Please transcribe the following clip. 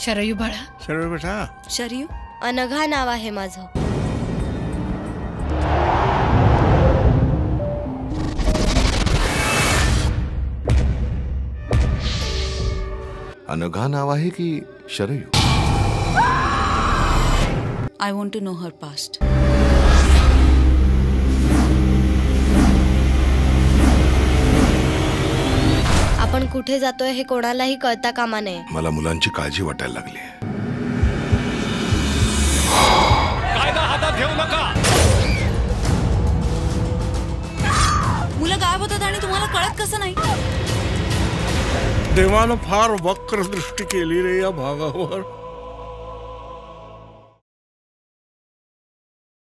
शरयू बाळा. शरयू बेटा. शरयू अनघा नाव आहे माझं. अनघा नाव आहे की Sharayu? I want to know her past. आपण कुठे जातोय हे कोणालाही कळता कामा नये. मला मुलांची काळजी वाटायला लागली. कायदा हातात घेऊ नका. मुलं गायब होतात आणि तुम्हाला कळत कसं नाही? देवानं फार वक्र दृष्टी केली रे या भागावर.